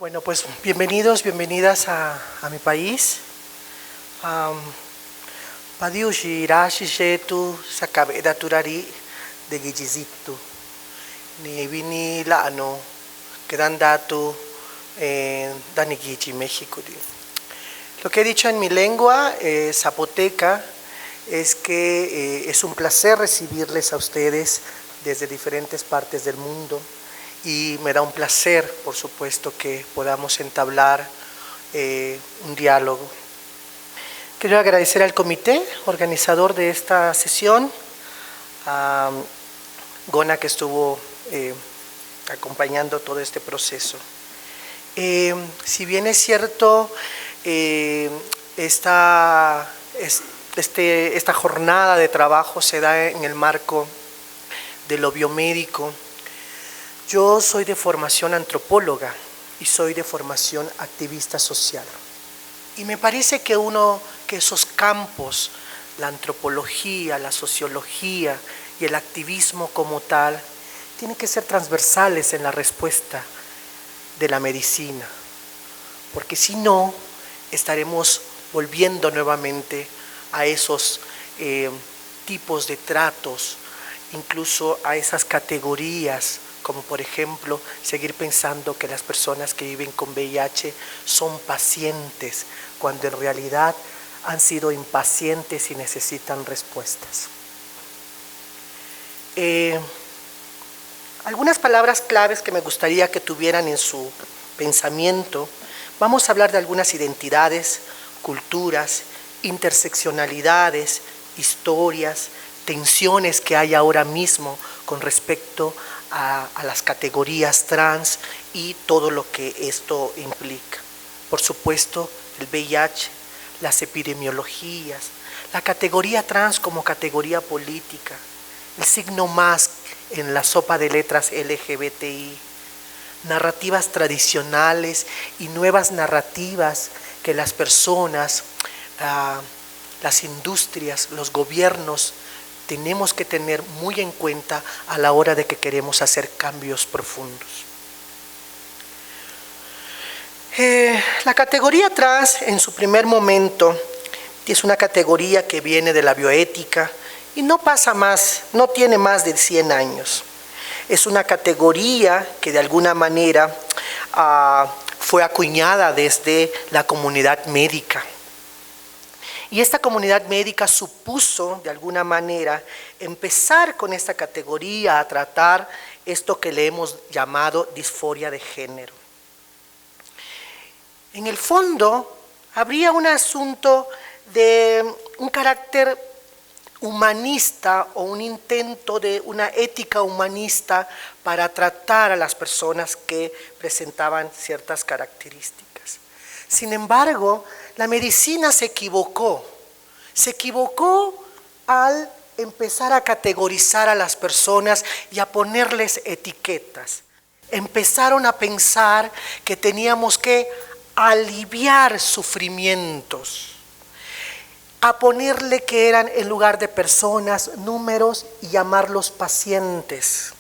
Bueno, pues bienvenidos, bienvenidas a mi país. Padiushi irashi shetu sakabeda turari de Guillizito. Ni vini la ano quedan datu Danigichi, México. Lo que he dicho en mi lengua zapoteca es que es un placer recibirles a ustedes desde diferentes partes del mundo. Y me da un placer, por supuesto, que podamos entablar un diálogo. Quiero agradecer al comité organizador de esta sesión, a Gona, que estuvo acompañando todo este proceso. Si bien es cierto, esta jornada de trabajo se da en el marco de lo biomédico. Yo soy de formación antropóloga y soy de formación activista social. Y me parece que esos campos, la antropología, la sociología y el activismo como tal, tienen que ser transversales en la respuesta de la medicina, porque si no, estaremos volviendo nuevamente a esos tipos de tratos, incluso a esas categorías, como por ejemplo, seguir pensando que las personas que viven con VIH son pacientes, cuando en realidad han sido impacientes y necesitan respuestas. Algunas palabras claves que me gustaría que tuvieran en su pensamiento. Vamos a hablar de algunas identidades, culturas, interseccionalidades, historias, tensiones que hay ahora mismo con respecto a las categorías trans y todo lo que esto implica. Por supuesto, el VIH, las epidemiologías, la categoría trans como categoría política, el signo más en la sopa de letras LGBTI, narrativas tradicionales y nuevas narrativas que las personas, las industrias, los gobiernos, tenemos que tener muy en cuenta a la hora de que queremos hacer cambios profundos. La categoría trans en su primer momento es una categoría que viene de la bioética y no tiene más de 100 años. Es una categoría que de alguna manera fue acuñada desde la comunidad médica. Y esta comunidad médica supuso, de alguna manera, empezar con esta categoría a tratar esto que le hemos llamado disforia de género. En el fondo, habría un asunto de un carácter humanista o un intento de una ética humanista para tratar a las personas que presentaban ciertas características. Sin embargo, la medicina se equivocó al empezar a categorizar a las personas y a ponerles etiquetas. Empezaron a pensar que teníamos que aliviar sufrimientos, a ponerle que eran en lugar de personas, números y llamarlos pacientes.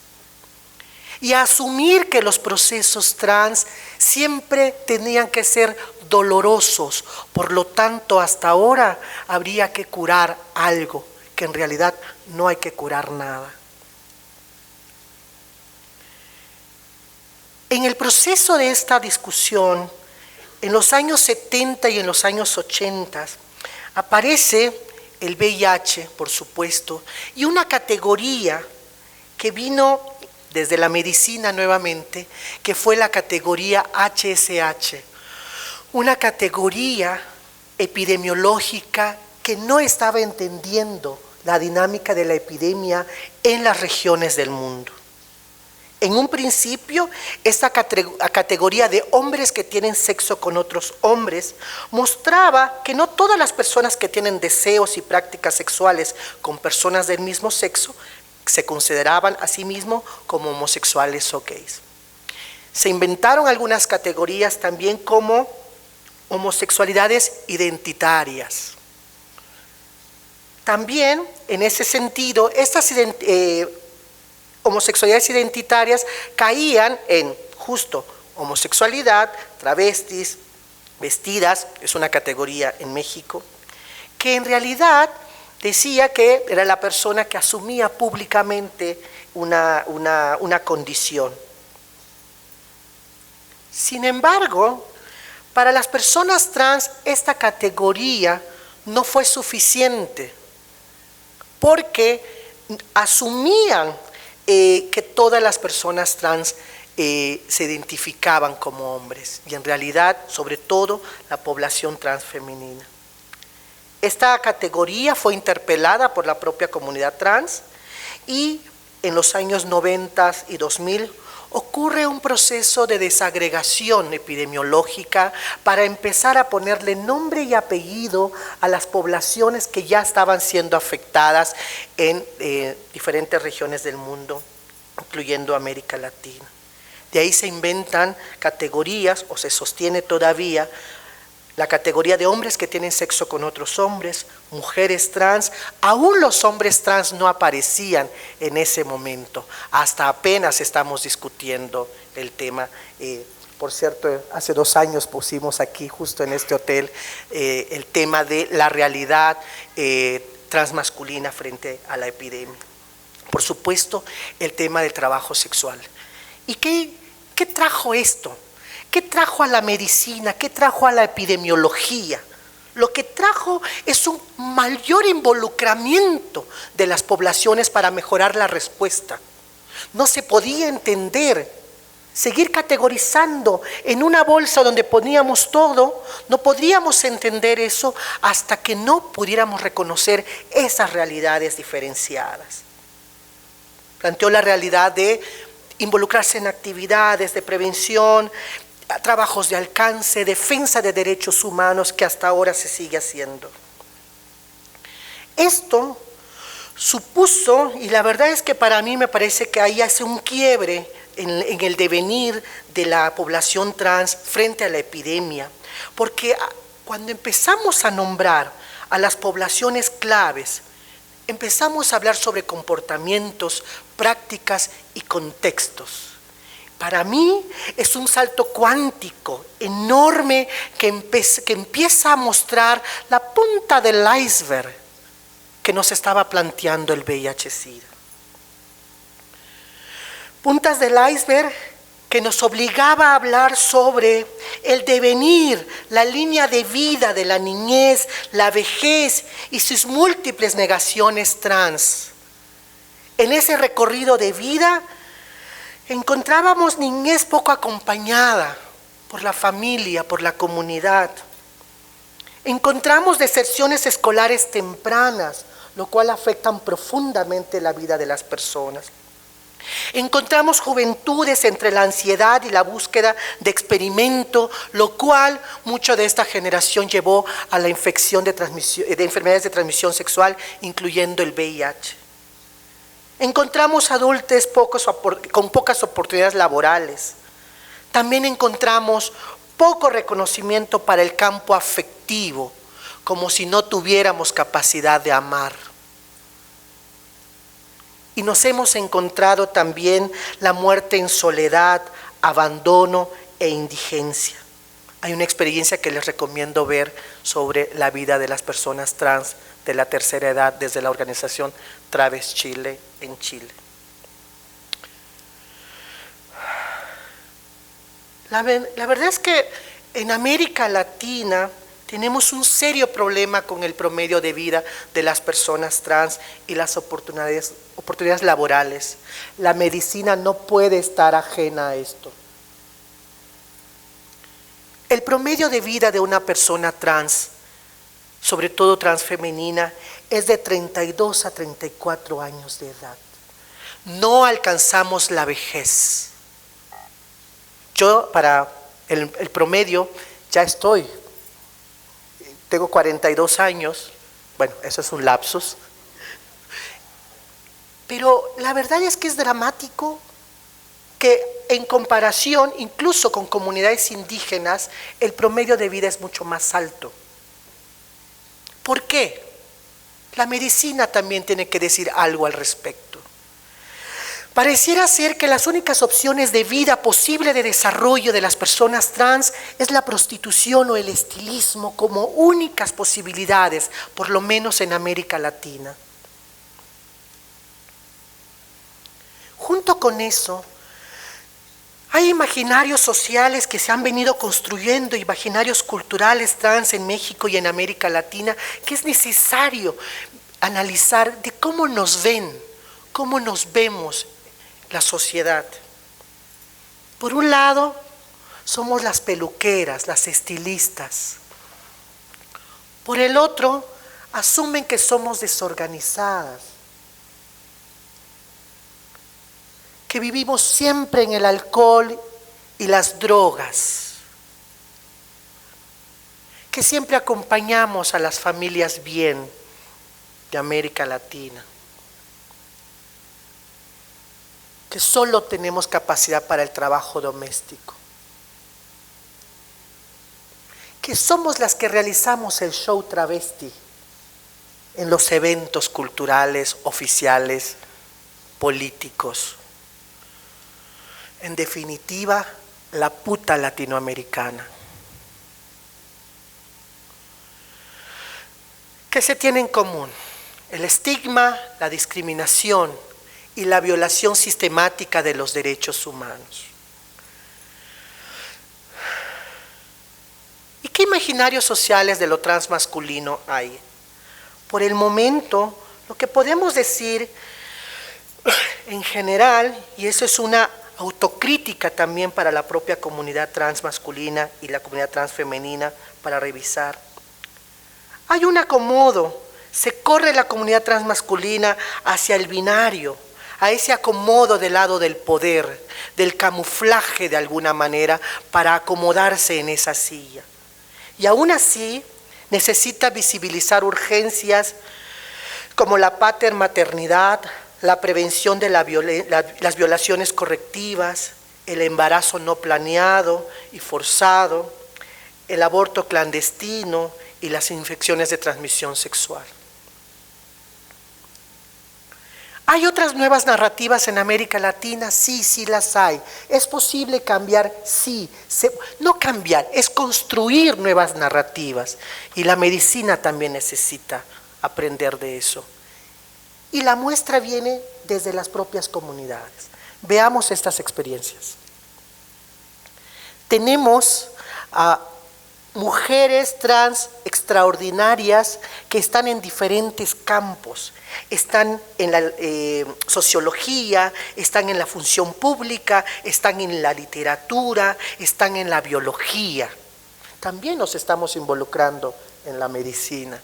Y a asumir que los procesos trans siempre tenían que ser dolorosos, por lo tanto hasta ahora habría que curar algo, que en realidad no hay que curar nada. En el proceso de esta discusión, en los años 70 y en los años 80, aparece el VIH, por supuesto, y una categoría que vino desde la medicina nuevamente, que fue la categoría HSH, una categoría epidemiológica que no estaba entendiendo la dinámica de la epidemia en las regiones del mundo. En un principio, esta categoría de hombres que tienen sexo con otros hombres mostraba que no todas las personas que tienen deseos y prácticas sexuales con personas del mismo sexo se consideraban a sí mismos como homosexuales o gays. Se inventaron algunas categorías también como homosexualidades identitarias. También, en ese sentido, estas homosexualidades identitarias caían en justo homosexualidad, travestis, vestidas, es una categoría en México, que en realidad decía que era la persona que asumía públicamente una condición. Sin embargo, para las personas trans esta categoría no fue suficiente, porque asumían que todas las personas trans se identificaban como hombres, y en realidad, sobre todo, la población trans femenina. Esta categoría fue interpelada por la propia comunidad trans, y en los años 90 y 2000 ocurre un proceso de desagregación epidemiológica para empezar a ponerle nombre y apellido a las poblaciones que ya estaban siendo afectadas en diferentes regiones del mundo, incluyendo América Latina. De ahí se inventan categorías, o se sostiene todavía, la categoría de hombres que tienen sexo con otros hombres, mujeres trans. Aún los hombres trans no aparecían en ese momento, hasta apenas estamos discutiendo el tema. Por cierto, hace 2 años pusimos aquí, justo en este hotel, el tema de la realidad transmasculina frente a la epidemia. Por supuesto, el tema del trabajo sexual. ¿Y qué trajo esto? ¿Qué trajo a la medicina? ¿Qué trajo a la epidemiología? Lo que trajo es un mayor involucramiento de las poblaciones para mejorar la respuesta. No se podía entender, seguir categorizando en una bolsa donde poníamos todo, no podríamos entender eso hasta que no pudiéramos reconocer esas realidades diferenciadas. Planteó la realidad de involucrarse en actividades de prevención, trabajos de alcance, defensa de derechos humanos, que hasta ahora se sigue haciendo. Esto supuso, y la verdad es que para mí me parece que ahí hace un quiebre en el devenir de la población trans frente a la epidemia, porque cuando empezamos a nombrar a las poblaciones claves, empezamos a hablar sobre comportamientos, prácticas y contextos. Para mí es un salto cuántico enorme que empieza a mostrar la punta del iceberg que nos estaba planteando el VIH-Sida. Puntas del iceberg que nos obligaba a hablar sobre el devenir, la línea de vida de la niñez, la vejez y sus múltiples negaciones trans. En ese recorrido de vida encontrábamos niñez poco acompañada por la familia, por la comunidad. Encontramos deserciones escolares tempranas, lo cual afectan profundamente la vida de las personas. Encontramos juventudes entre la ansiedad y la búsqueda de experimento, lo cual mucho de esta generación llevó a la infección de enfermedades de transmisión sexual, incluyendo el VIH. Encontramos adultos con pocas oportunidades laborales. También encontramos poco reconocimiento para el campo afectivo, como si no tuviéramos capacidad de amar. Y nos hemos encontrado también la muerte en soledad, abandono e indigencia. Hay una experiencia que les recomiendo ver sobre la vida de las personas trans de la tercera edad desde la organización Traves Chile en Chile. La verdad es que en América Latina tenemos un serio problema con el promedio de vida de las personas trans y las oportunidades laborales. La medicina no puede estar ajena a esto. El promedio de vida de una persona trans, sobre todo transfemenina, es de 32 a 34 años de edad. No alcanzamos la vejez. Yo para el promedio ya tengo 42 años, bueno, eso es un lapsus, pero la verdad es que es dramático que en comparación, incluso con comunidades indígenas, el promedio de vida es mucho más alto. ¿Por qué? La medicina también tiene que decir algo al respecto. Pareciera ser que las únicas opciones de vida posible de desarrollo de las personas trans es la prostitución o el estilismo como únicas posibilidades, por lo menos en América Latina. Junto con eso, hay imaginarios sociales que se han venido construyendo, imaginarios culturales trans en México y en América Latina, que es necesario analizar de cómo nos ven, cómo nos vemos la sociedad. Por un lado, somos las peluqueras, las estilistas. Por el otro, asumen que somos desorganizadas, que vivimos siempre en el alcohol y las drogas, que siempre acompañamos a las familias bien de América Latina, que solo tenemos capacidad para el trabajo doméstico, que somos las que realizamos el show travesti en los eventos culturales, oficiales, políticos. En definitiva, la puta latinoamericana. ¿Qué se tiene en común? El estigma, la discriminación y la violación sistemática de los derechos humanos. ¿Y qué imaginarios sociales de lo transmasculino hay? Por el momento, lo que podemos decir en general, y eso es una autocrítica también para la propia comunidad transmasculina y la comunidad transfemenina para revisar. Hay un acomodo, se corre la comunidad transmasculina hacia el binario, a ese acomodo del lado del poder, del camuflaje de alguna manera para acomodarse en esa silla. Y aún así necesita visibilizar urgencias como la patermaternidad, la prevención de las violaciones correctivas, el embarazo no planeado y forzado, el aborto clandestino y las infecciones de transmisión sexual. ¿Hay otras nuevas narrativas en América Latina? Sí, sí las hay. ¿Es posible cambiar? Sí. No cambiar, es construir nuevas narrativas. Y la medicina también necesita aprender de eso. Y la muestra viene desde las propias comunidades. Veamos estas experiencias. Tenemos a mujeres trans extraordinarias que están en diferentes campos. Están en la sociología, están en la función pública, están en la literatura, están en la biología. También nos estamos involucrando en la medicina.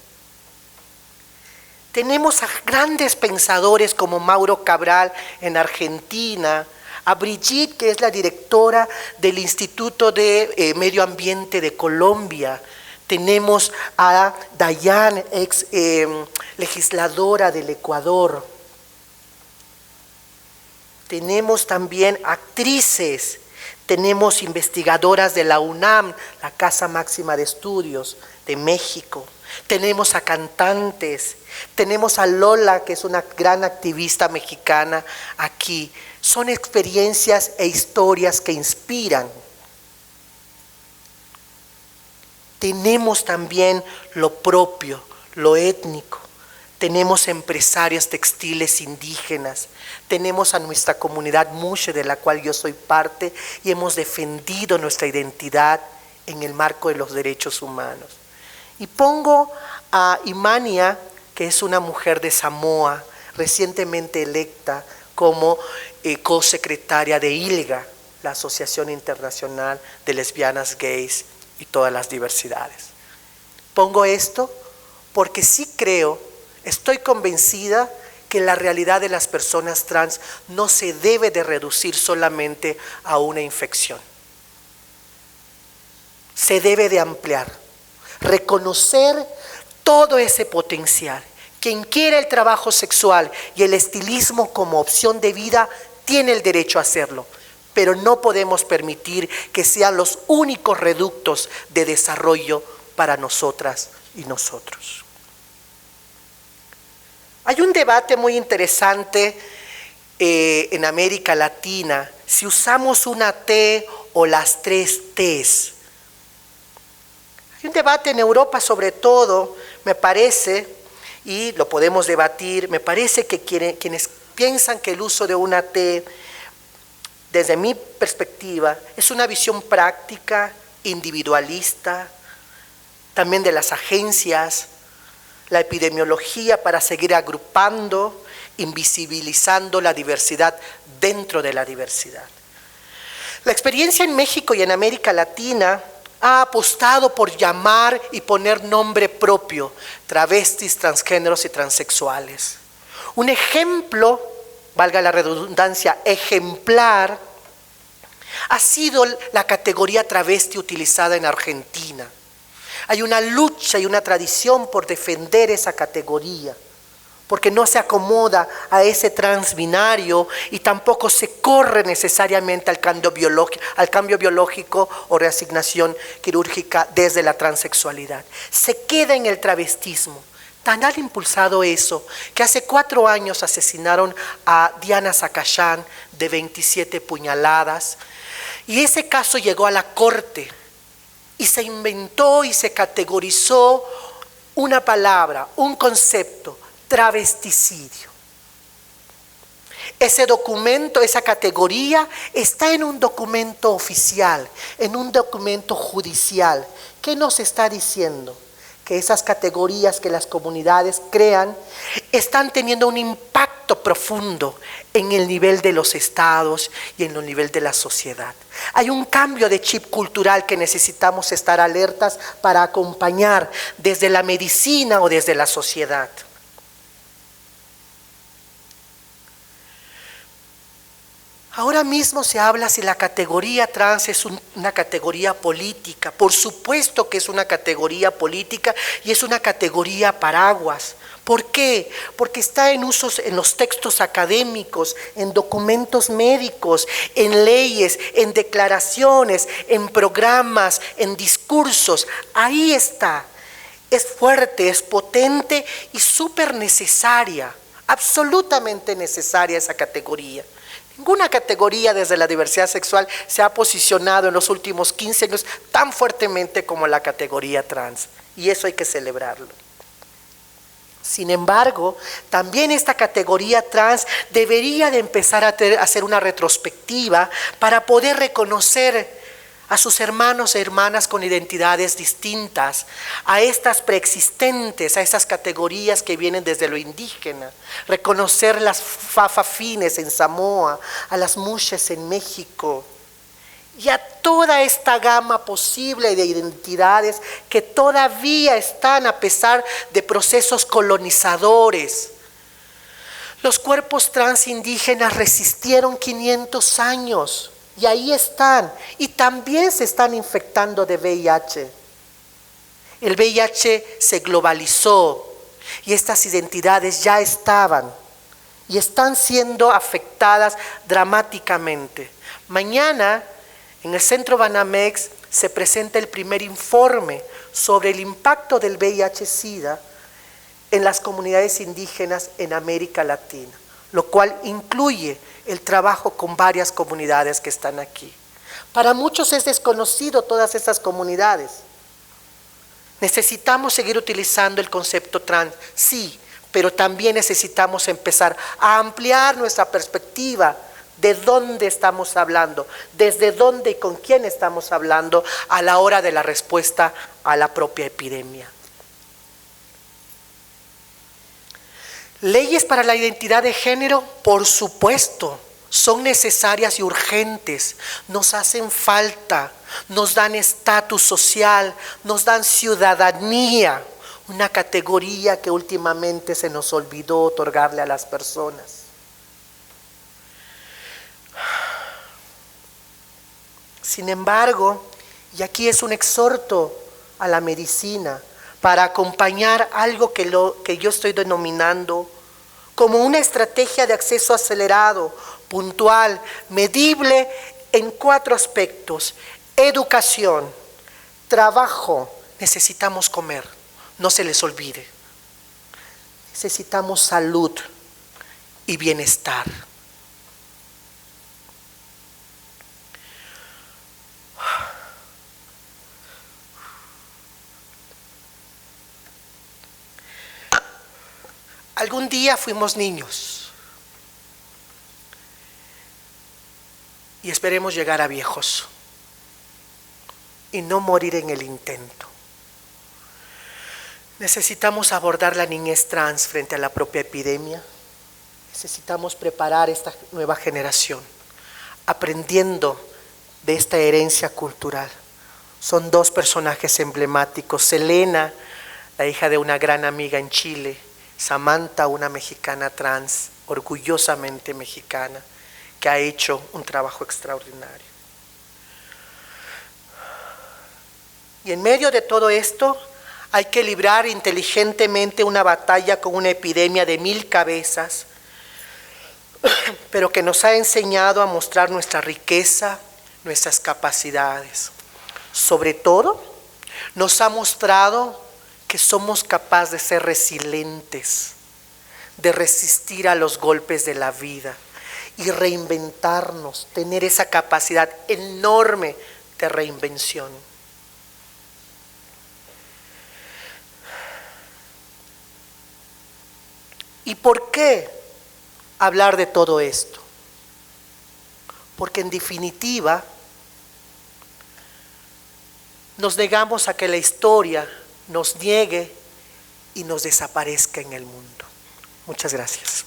Tenemos a grandes pensadores como Mauro Cabral en Argentina, a Brigitte, que es la directora del Instituto de Medio Ambiente de Colombia. Tenemos a Dayan, ex legisladora del Ecuador. Tenemos también actrices, tenemos investigadoras de la UNAM, la Casa Máxima de Estudios de México. Tenemos a cantantes, tenemos a Lola, que es una gran activista mexicana aquí. Son experiencias e historias que inspiran. Tenemos también lo propio, lo étnico. Tenemos empresarias textiles indígenas. Tenemos a nuestra comunidad Mushe, de la cual yo soy parte, y hemos defendido nuestra identidad en el marco de los derechos humanos. Y pongo a Imania, que es una mujer de Samoa, recientemente electa como co-secretaria de ILGA, la Asociación Internacional de Lesbianas, Gays y todas las diversidades. Pongo esto porque sí creo, estoy convencida que la realidad de las personas trans no se debe de reducir solamente a una infección. Se debe de ampliar, reconocer todo ese potencial. Quien quiera el trabajo sexual y el estilismo como opción de vida tiene el derecho a hacerlo, pero no podemos permitir que sean los únicos reductos de desarrollo para nosotras y nosotros. Hay un debate muy interesante en América Latina, si usamos una T o las 3 Ts. Hay un debate en Europa sobre todo, me parece, y lo podemos debatir, me parece que quienes piensan que el uso de una T, desde mi perspectiva, es una visión práctica, individualista, también de las agencias, la epidemiología para seguir agrupando, invisibilizando la diversidad dentro de la diversidad. La experiencia en México y en América Latina ha apostado por llamar y poner nombre propio travestis, transgéneros y transexuales. Un ejemplo, valga la redundancia, ejemplar, ha sido la categoría travesti utilizada en Argentina. Hay una lucha y una tradición por defender esa categoría, porque no se acomoda a ese transbinario y tampoco se corre necesariamente al cambio biológico o reasignación quirúrgica desde la transexualidad. Se queda en el travestismo. Tan han impulsado eso que hace 4 años asesinaron a Diana Zacayán de 27 puñaladas y ese caso llegó a la corte y se inventó y se categorizó una palabra, un concepto, travesticidio. Ese documento, esa categoría está en un documento oficial, en un documento judicial. ¿Qué nos está diciendo? Que esas categorías que las comunidades crean están teniendo un impacto profundo en el nivel de los estados y en el nivel de la sociedad. Hay un cambio de chip cultural que necesitamos estar alertas para acompañar desde la medicina o desde la sociedad. Ahora mismo se habla si la categoría trans es una categoría política. Por supuesto que es una categoría política y es una categoría paraguas. ¿Por qué? Porque está en usos en los textos académicos, en documentos médicos, en leyes, en declaraciones, en programas, en discursos. Ahí está. Es fuerte, es potente y súper necesaria, absolutamente necesaria esa categoría. Ninguna categoría desde la diversidad sexual se ha posicionado en los últimos 15 años tan fuertemente como la categoría trans, y eso hay que celebrarlo. Sin embargo, también esta categoría trans debería de empezar a hacer una retrospectiva para poder reconocer a sus hermanos e hermanas con identidades distintas, a estas preexistentes, a esas categorías que vienen desde lo indígena, reconocer las fafafines en Samoa, a las mushes en México, y a toda esta gama posible de identidades que todavía están a pesar de procesos colonizadores. Los cuerpos trans indígenas resistieron 500 años. Y ahí están, y también se están infectando de VIH. El VIH se globalizó y estas identidades ya estaban y están siendo afectadas dramáticamente. Mañana en el Centro Banamex se presenta el primer informe sobre el impacto del VIH-Sida en las comunidades indígenas en América Latina, lo cual incluye el trabajo con varias comunidades que están aquí. Para muchos es desconocido todas esas comunidades. Necesitamos seguir utilizando el concepto trans, sí, pero también necesitamos empezar a ampliar nuestra perspectiva de dónde estamos hablando, desde dónde y con quién estamos hablando a la hora de la respuesta a la propia epidemia. Leyes para la identidad de género, por supuesto, son necesarias y urgentes, nos hacen falta, nos dan estatus social, nos dan ciudadanía, una categoría que últimamente se nos olvidó otorgarle a las personas. Sin embargo, y aquí es un exhorto a la medicina, para acompañar algo que yo estoy denominando como una estrategia de acceso acelerado, puntual, medible en 4 aspectos: educación, trabajo, necesitamos comer, no se les olvide, necesitamos salud y bienestar. Algún día fuimos niños y esperemos llegar a viejos y no morir en el intento. Necesitamos abordar la niñez trans frente a la propia epidemia. Necesitamos preparar esta nueva generación, aprendiendo de esta herencia cultural. Son dos personajes emblemáticos: Selena, la hija de una gran amiga en Chile; Samantha, una mexicana trans, orgullosamente mexicana, que ha hecho un trabajo extraordinario. Y en medio de todo esto, hay que librar inteligentemente una batalla con una epidemia de 1000 cabezas, pero que nos ha enseñado a mostrar nuestra riqueza, nuestras capacidades. Sobre todo, nos ha mostrado que somos capaces de ser resilientes, de resistir a los golpes de la vida y reinventarnos, tener esa capacidad enorme de reinvención. ¿Y por qué hablar de todo esto? Porque en definitiva nos negamos a que la historia nos niegue y nos desaparezca en el mundo. Muchas gracias.